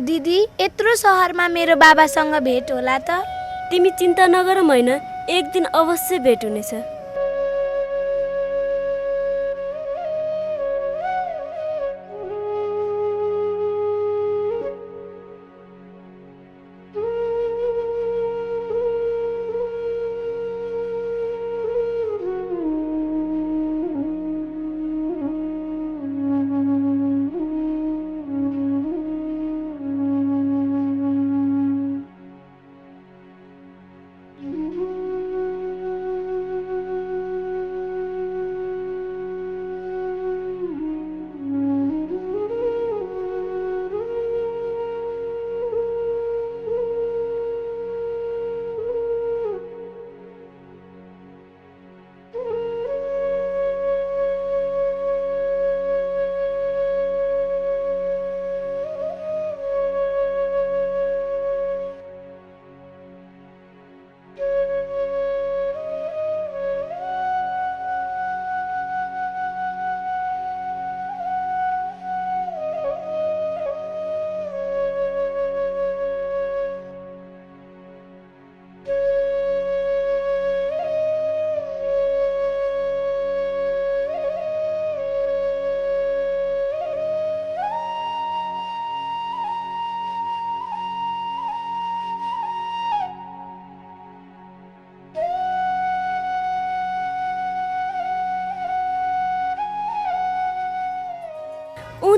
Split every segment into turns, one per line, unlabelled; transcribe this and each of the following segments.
दिदी यत्रो सहरमा मेरो बाबासँग भेट होला त?
तिमी चिन्ता नगर मैना, एक दिन अवश्य भेट हुनेछ।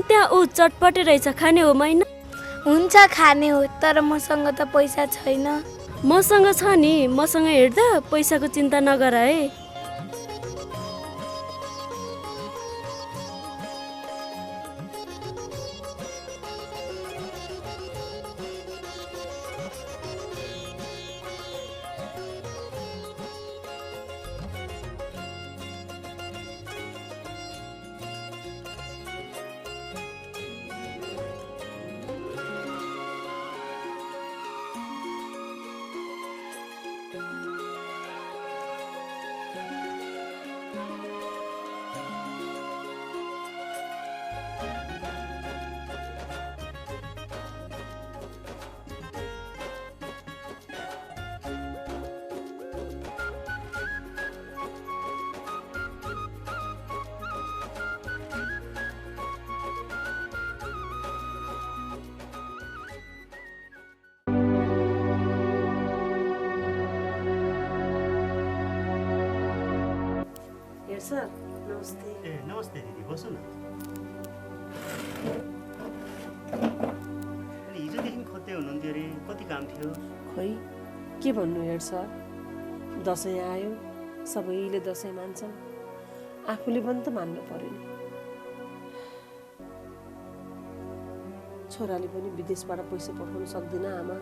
त्यहाँ ऊ चटपटे रहेछ, खाने हो मैना?
हुन्छ खाने हो, तर मसँग त पैसा छैन।
मसँग छ नि, मसँग हेर्दा पैसाको चिन्ता नगर है।
सर नमस्ते।
ए नमस्ते दिदी, बस्नु न। अनि हिजोदेखि खोज्दै हुनुहुन्थ्यो अरे, कति काम थियो?
खोइ के भन्नु हेड सर, दसैँ आयो, सबैले दसैँ मान्छन्, आफूले पनि त मान्नु पर्यो नि। छोराले पनि विदेशबाट पैसा पठाउन सक्दिन आमा,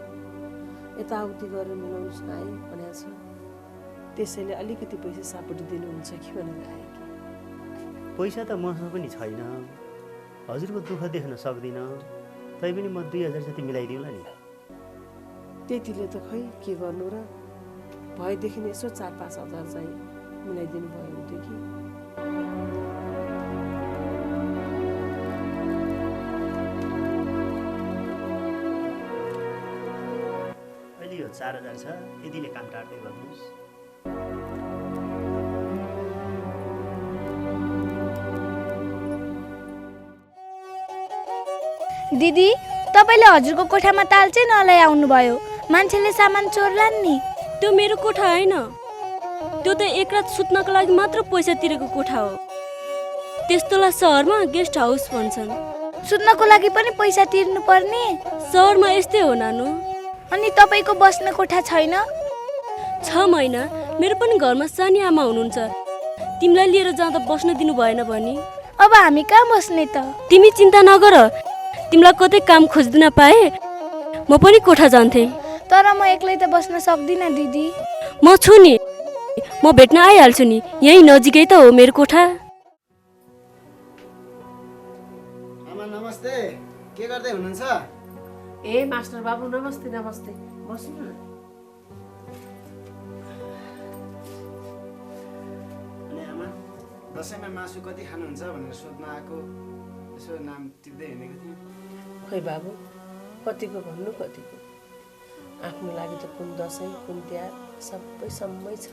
यताउति गरेर मिलाउनु आए भनेको छ, त्यसैले अलिकति पैसा सापटी दिनुहुन्छ कि भनेर आएँ कि।
पैसा त मसँग पनि छैन, हजुरको दुःख देख्न सक्दिनँ, तैपनि म 2000 जति मिलाइदिउँला नि।
त्यतिले त खै के गर्नु र, भएदेखि यसो 4-5 हजार चाहिँ मिलाइदिनु भयो हुन्थ्यो कि।
अहिले यो 4000 छ, यतिले काम टार्दै गर्नुहोस्।
दिदी तपाईले हजुरको कोठामा ताल चाहिँ नलाई आउनुभयो, मान्छेले सामान चोर्लान् नि।
त्यो मेरो कोठा हैन, त्यो त एक रात सुत्नको लागि मात्र पैसा तिरेको कोठा हो। त्यस्तोलाई सहरमा गेस्ट हाउस भन्छन्।
सुत्नको लागि पनि पैसा तिर्नु पर्ने?
सहरमा यस्तै हो नानु।
अनि तपाईको बस्ने कोठा छैन?
6 महिना मेरो पनि घरमा सानी आमा हुनुहुन्छ, तिमीलाई लिएर जाँदा बस्न दिनु भएन भनी।
अब हामी कहाँ बस्ने त?
तिमी चिन्ता नगर, तिमीलाई कतै काम खोज्दिन पाए म पनि कोठा जान्थे।
तर म एक्लै त बस्न सक्दिन दिदी।
म छु नि, म भेट्न आइहाल्छु नि, यही नजिकै त हो मेरो कोठा।
आमा नमस्ते, के गर्दै हुनुहुन्छ?
ए मास्टर बाबु नमस्ते नमस्ते, बस्नु न।
अनि आमा दसैँमा मासु कति खानुहुन्छ भनेर सोध्न आएको, यसो नाम टिप्दै हिँडेको थिएँ।
खोइ बाबु, कतिको भन्नु कतिको। आफ्नो लागि त कुन दसैँ कुन तिहार सबै सम्मै छ।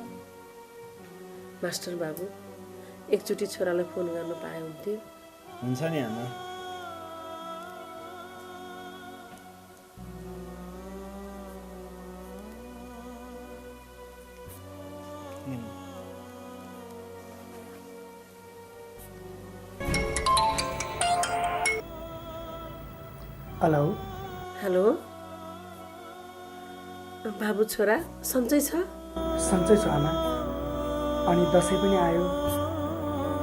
मास्टर बाबु एकचोटि छोरालाई फोन गर्न पाए हुन्थ्यो।
हुन्छ नि आमा।
हेलो
हेलो बाबु छोरा सन्चै छ?
सन्चै छु आमा। अनि दसैँ पनि आयो,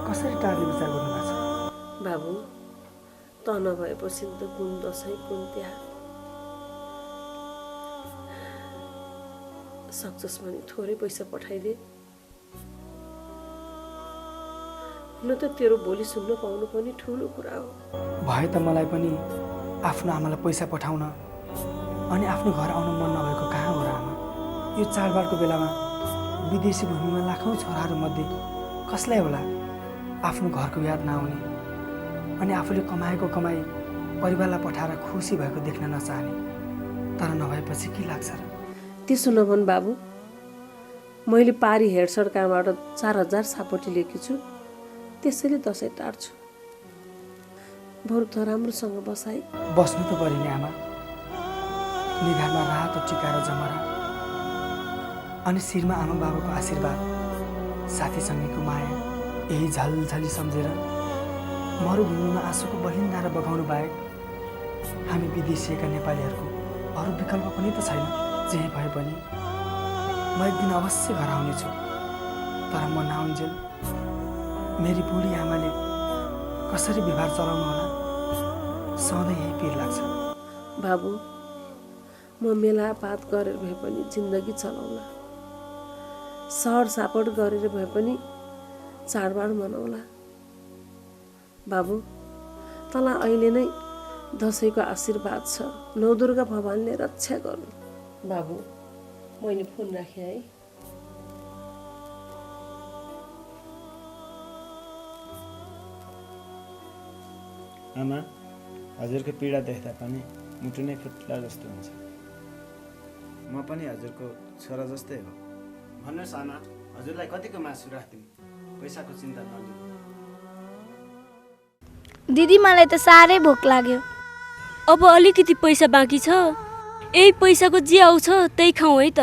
कसरी टार्ने विचार गर्नुभएको छ?
बाबु त नभएपछि त कुन दसैँ कुन तिहार। सक्छस् भने थोरै पैसा पठाइदे। हुन त तेरो बोली सुन्न पाउनु पनि ठुलो कुरा हो।
भए त मलाई पनि आफ्नो आमालाई पैसा पठाउन अनि आफ्नो घर आउन मन नभएको कहाँ हो र आमा। यो चाडबाडको बेलामा विदेशी भूमिमा लाखौँ छोराहरूमध्ये कसलाई होला आफ्नो घरको याद नआउने अनि आफूले कमाएको कमाई परिवारलाई पठाएर खुसी भएको देख्न नचाहने। तर नभएपछि के लाग्छ र?
त्यसो नभन् बाबु, मैले पारी हेडसर कहाँबाट 4000 सापटी लिएकी छु, त्यसैले दसैँ टार्छु। बरु त राम्रोसँग बसाई।
बस्नु त पऱ्यो नि आमा। निधारमा रातो टिका र जमरा अनि शिरमा आमा बाबाको आशीर्वाद, साथीसँगैको माया, यही झलझली सम्झेर मरुभूमिमा आँसुको बलिन्दारा बगाउनु बाहेक हामी विदेशिएका नेपालीहरूको अरू विकल्प पनि त छैन। जे भए पनि म एक दिन अवश्य घर आउनेछु। तर म नआउन्जेल मेरी बुढी आमाले कसरी व्यवहार चलाउनु होला सधैँ यही पिर लाग्छ।
बाबु म मेलापात गरेर भए पनि जिन्दगी चलाउला, सर सापट गरेर भए पनि चाडबाड मनाउला। बाबु तँलाई अहिले नै दसैँको आशीर्वाद छ। नवदुर्गा भगवानले रक्षा गर्नु। बाबु मैले फोन राखेँ है।
आमा हजुरको पीडा देख्दा पनि मुटु नै फुट्ला जस्तो हुन्छ। म पनि हजुरको छोरा जस्तै हो। भन्नुहोस् आमा, हजुरलाई कतिको मासु राखिदिउँ? पैसाको चिन्ता नलिनु।
दिदी मलाई त साह्रै भोक लाग्यो।
अब अलिकति पैसा बाँकी छ, यही पैसाको जे आउँछ त्यही खाउँ है त।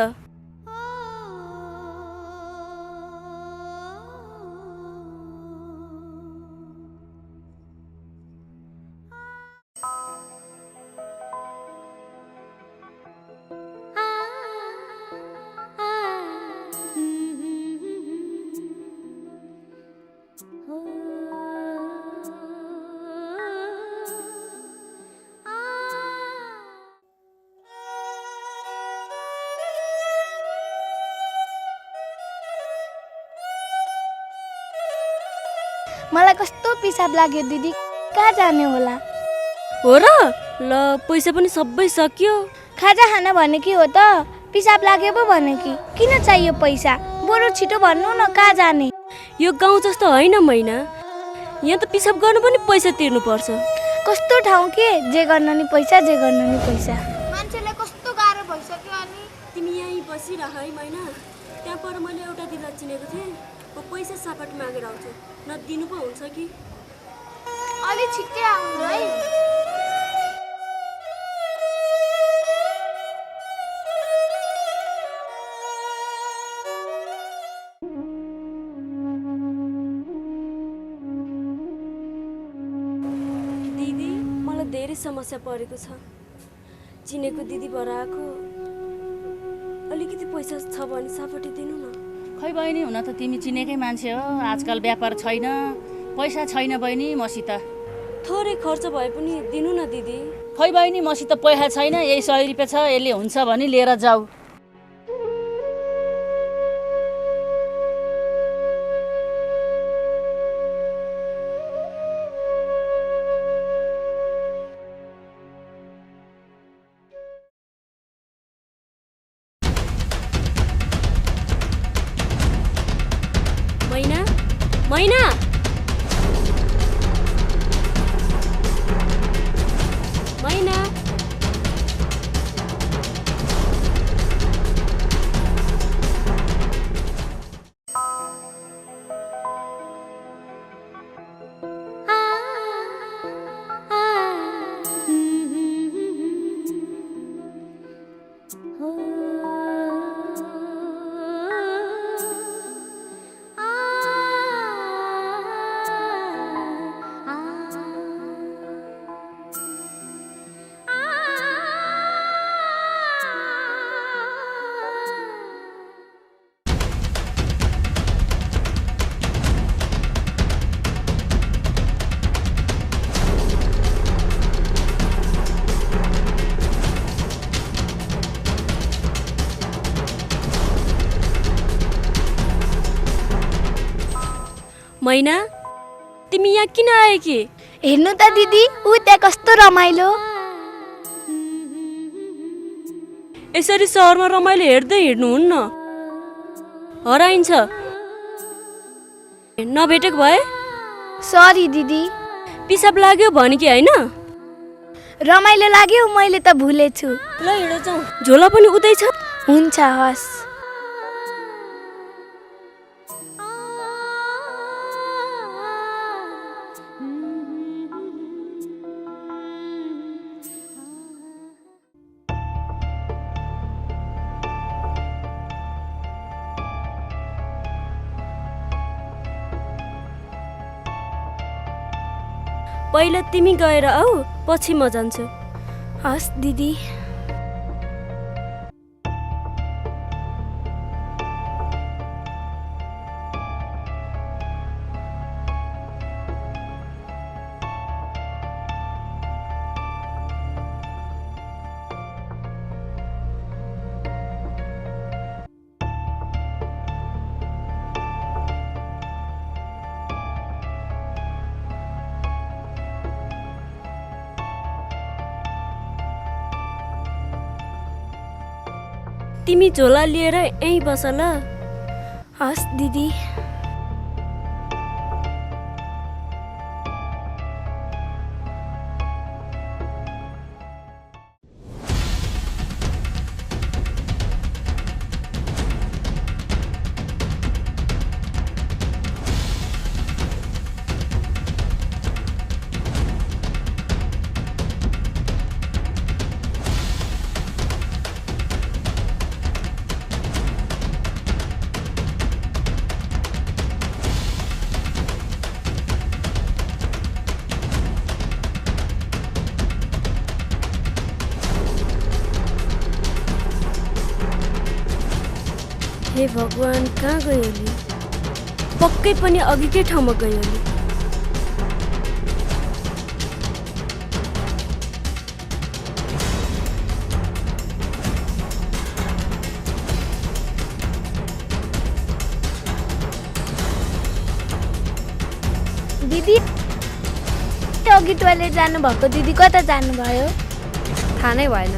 मलाई कस्तो पिसाब लाग्यो दिदी, कहाँ जाने होला?
हो र, ल पैसा पनि सबै सकियो।
खाजा खान भने कि हो त? पिसाब लाग्यो पो भने कि? किन चाहियो पैसा? बरु छिटो भन्नु न, कहाँ जाने?
यो गाउँ जस्तो होइन मैना, यहाँ त पिसाब गर्नु पनि पैसा तिर्नुपर्छ।
कस्तो ठाउँ के? जे गर्न नि पैसा, जे गर्न नि पैसा। मान्छेलाई कस्तो गाह्रो भइसक्यो। अनि
तिमी यहीँ बसिरह है मैना। त्यहाँ पर मैले एउटा दिदा चिनेको थिएँ, म पैसा सापट मागेर आउँछु, नदिनु पो हुन्छ कि?
अलि छिट्टै आउनु है।
दिदी मलाई धेरै समस्या परेको छ। चिनेको दिदी भएर आएको, अलिकति पैसा छ भने सापटी दिनु न।
खै बहिनी, हुन त तिमी चिनेकै मान्छे हो, आजकल व्यापार छैन, पैसा छैन बहिनी मसित।
थोरै खर्च भए पनि दिनु न दिदी।
खै बहिनी, मसित पैसा छैन, यही 100 रुपियाँ छ, यसले हुन्छ भने लिएर जाऊ।
मैना, मैना, मैना, मैना तिमी यहाँ किन आए कि?
हेर्नु त दिदी, ऊ त्यहाँ कस्तो रमाइलो।
यसरी सहरमा रमाइलो हेर्दै हिँड्नुहुन्न, हराइन्छ। नभेटेको भए?
सरी दिदी।
पिसाब लाग्यो भने कि होइन?
रमाइलो लाग्यो, मैले त भुलेछु।
ल हिँड जाउँ, झोला पनि उतै छ।
हुन्छ, हस्।
पहिला तिमी गएर आऊ, पछि म जान्छु।
हस् दिदी।
तिमी झोला लिएर यहीँ बस ल।
हस् दिदी।
हे भगवान, कहाँ गयो नि? पक्कै पनि अघिकै ठाउँमा गयो नि।
दिदी, अघि टोइलेट जानुभएको दिदी कता जानुभयो?
थाहा नै भएन।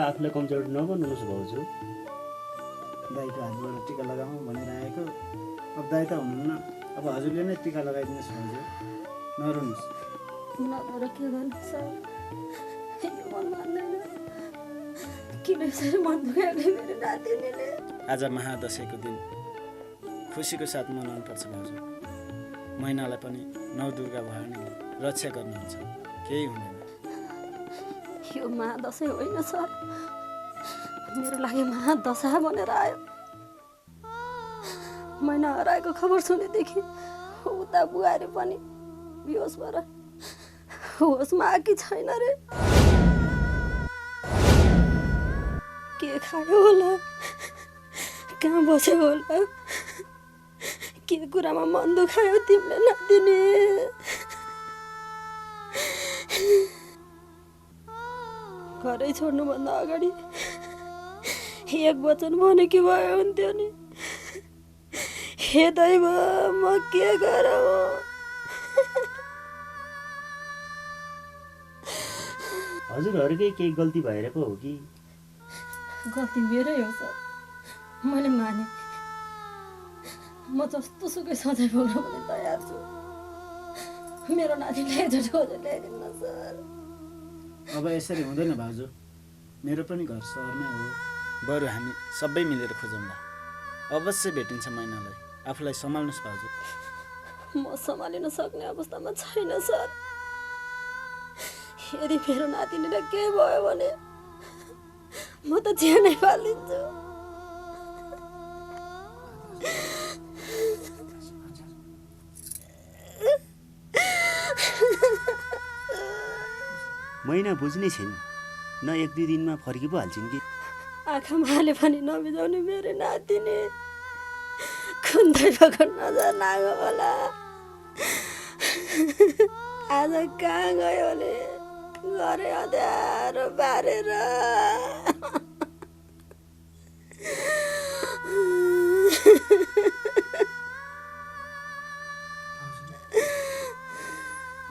आफूलाई कमजोर नबन्नुहोस् भाउजू।
दाईको हातबाट टिका लगाउँ भनेर आएको। अब दाई त हुनुहुन्न, अब हजुरले नै टिका लगाइदिनुहोस् भाउजू, नरुनुहोस्।
नगर के गर्नु सर, यो मन मान्दैन। किन यसरी मन दुखाएको मेरो नातिनीले?
आज महादशैँको दिन खुसीको साथ मनाउनु पर्छ भाउजू। महिनालाई पनि नौ दुर्गा भवानीले रक्षा गर्नुहुन्छ, केही हुँदैन।
यो महादशैँ होइन सर, मेरो लागि महादशा भनेर आयो। महिना हराएको खबर सुनेदेखि उता बुहारी पनि बेहोस भएर होसमा आएकी छैन रे। के खायो होला, कहाँ बस्यो होला, के कुरामा मन दुखायो तिमीले नातिनी? घरै छोड्नुभन्दा अगाडि एक वचन भनेकी भए हुन्थ्यो नि। हे दैव, म के गरौँ?
हजुरहरूकै केही गल्ती भएर पो हो कि?
गल्ती मेरै हो सर, मैले माने। म जस्तो सुकै सजाय भोग्न पनि तयार छु। मेरो नातिलाई एकचोटि खोजेर ल्याइदिनु न सर।
अब यसरी हुँदैन भाउजू, मेरो पनि घर सहरमै हो। बरु हामी सबै मिलेर खोजौँला, अवश्य भेटिन्छ महिनालाई। आफूलाई सम्हाल्नुहोस् भाउजू।
म सम्हालिन सक्ने अवस्थामा छैन सर। यदि मेरो नातिनीलाई केही भयो भने म त ज्यानै फालिदिन्छु।
महिना बुझ्ने छिन्, न 1-2 दिनमा फर्की पो हाल्छिन् कि।
आँखामा हाले पनि नबिजाउने मेरो नातिनी खुन्दै पकड नजर लाग्यो होला। आज कहाँ गयो भने घरै अँध्यारो बारेर।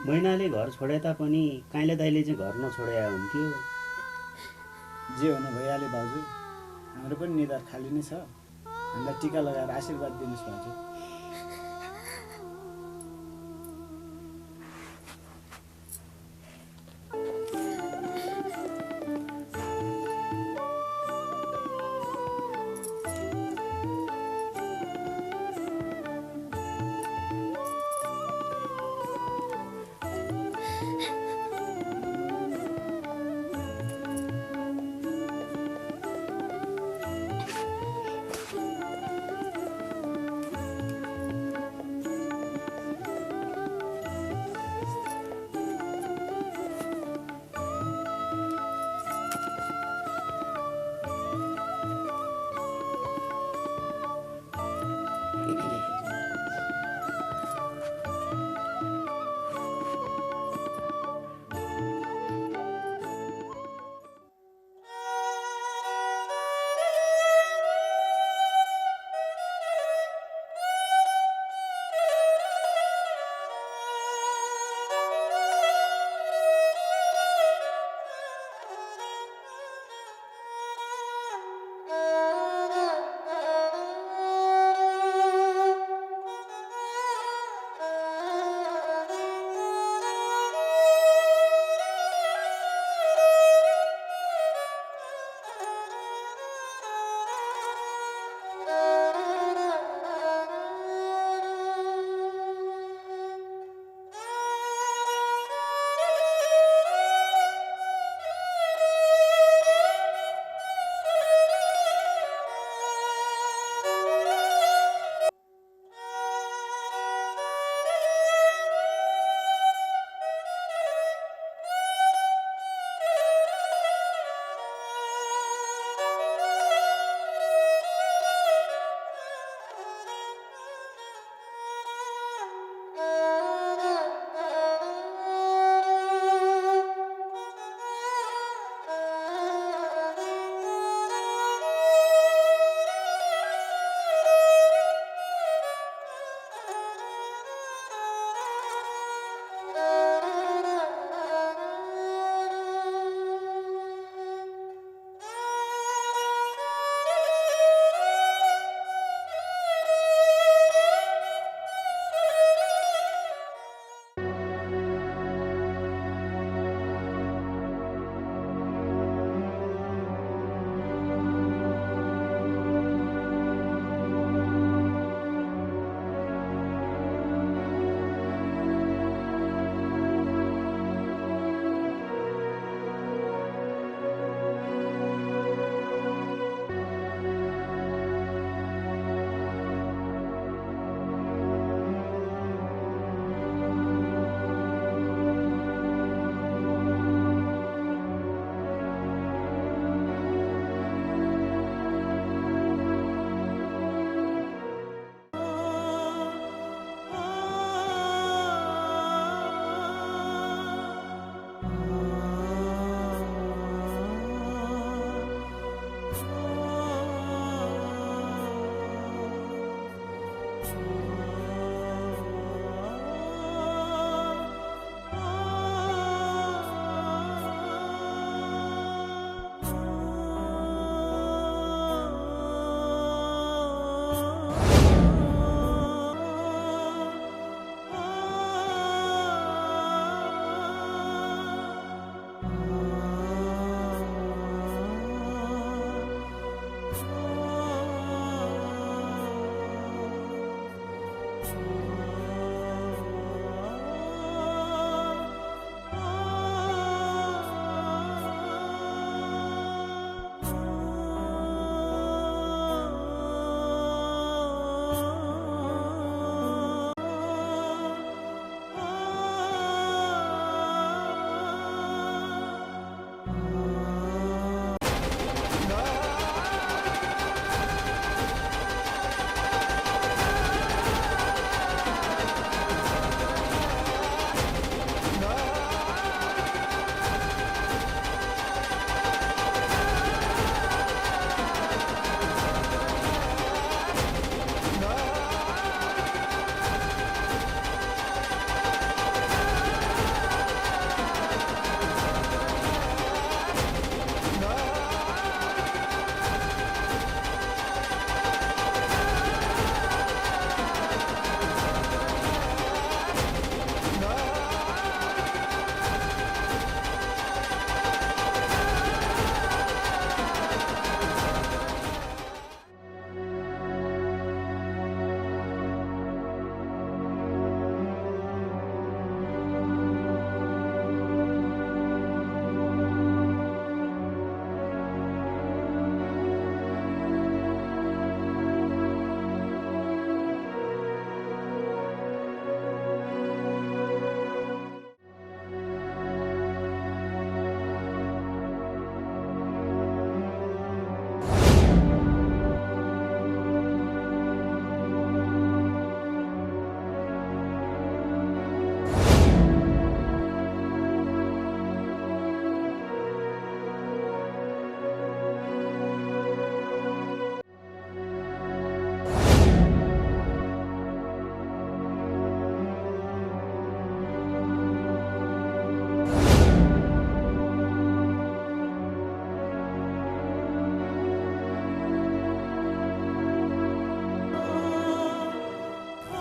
महिनाले घर छोडे तापनि काइँले दाइले चाहिँ घर नछोडे हुन्थ्यो।
जे हुनु भइहाल्यो भाउजू, हाम्रो पनि निधार खाली नै छ। हामीलाई टिका लगाएर आशीर्वाद दिनुहोस् भाउजू।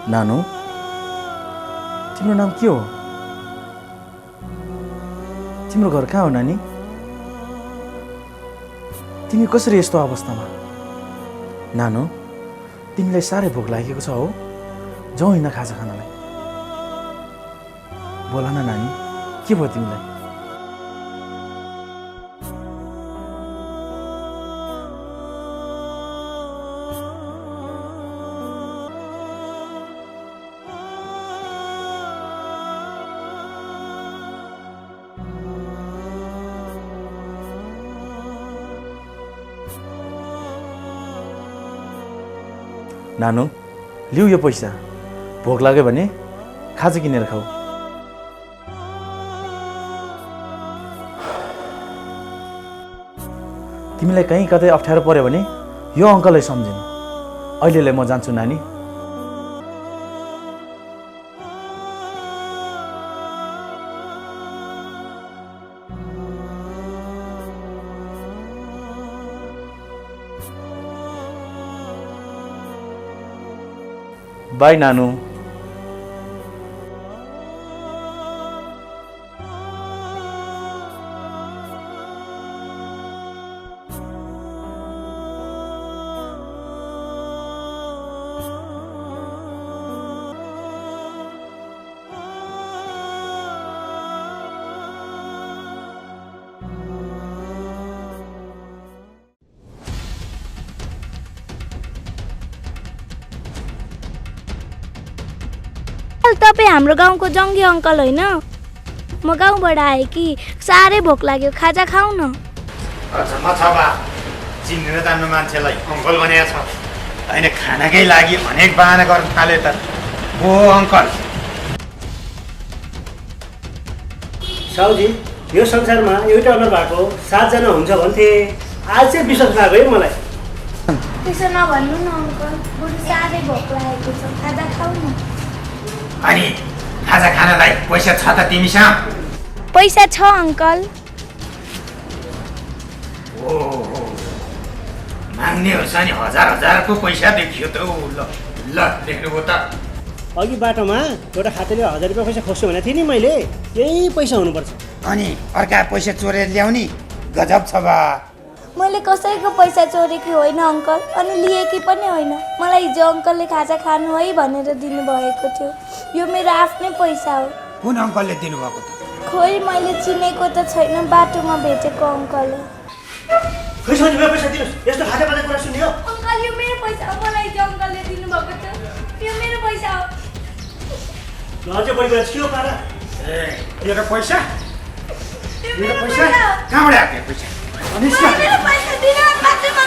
नानु तिम्रो नाम के हो? तिम्रो घर कहाँ हो नानी? तिमी कसरी यस्तो अवस्थामा? नानु तिमीलाई साह्रै भोक लागेको छ हो? जाउँ हिँड खाजा खानलाई। बोल न नानी, के भयो तिमीलाई? नानु लिऊ यो पैसा, भोक लाग्यो भने खाजा किनेर खाऊ। तिमीलाई कहीँ कतै अप्ठ्यारो पर्यो भने यो अङ्कललाई सम्झिनु। अहिलेलाई म जान्छु नानी। बाई नानु।
तपाईँ हाम्रो गाउँको जङ्गी अङ्कल होइन? म गाउँबाट आएँ कि साह्रै भोक लाग्यो, खाजा खाऊ न।
चिनेर जान्नु मान्छेलाई अङ्कल भनेको छ होइन, खानाकै लागि अनेक बहाना गर्न थाले त। ओ अङ्कल
साउजी, यो संसारमा एउटै अनुहार भएको 7 जना हुन्छ भन्थे, आज चाहिँ विश्वास लाग्यो है मलाई।
त्यसो नभन्नु न अङ्कल, बरु साह्रै भोक लागेको छ, खाजा खाऊ न।
अनि खाजा खानलाई पैसा छ त तिमीसँग?
पैसा छ अङ्कल।
ओहो, माग्ने हो नि, हजार हजारको पैसा देखियो त। ल ल देख्नुभयो त।
अघि बाटोमा एउटा खातेले 1000 रुपियाँ पैसा खोज्छु भनेको थिएँ नि मैले, यही पैसा हुनुपर्छ।
अनि अर्का पैसा चोरेर ल्याउने गजब छ बा।
मैले कसैको पैसा चोरेकी होइन अङ्कल, अनि लिएकी पनि होइन। मलाई हिजो अङ्कलले खाजा खानु है भनेर दिनुभएको थियो। यो मेरो आफ्नै पैसा हो।
कुन अङ्कलले दिनुभएको त?
खोइ मैले चिनेको त छैन, बाटोमा भेटेको अङ्कल हो।
खै साउजी, मेरो पैसा दिनुहोस्, यस्तो खाजा कुरा सुन्यो।
अङ्कल यो मेरो पैसा हो, मलाई हिजो अङ्कलले दिनुभएको थियो। यो मेरो पैसा हो।
अझै बढी कुरा के हो पारा?
मेरो पैसा?
यो मेरो पैसा हो।
कहाँबाट आयो पैसा?
मेरो पैसा दिनु, बाटोमा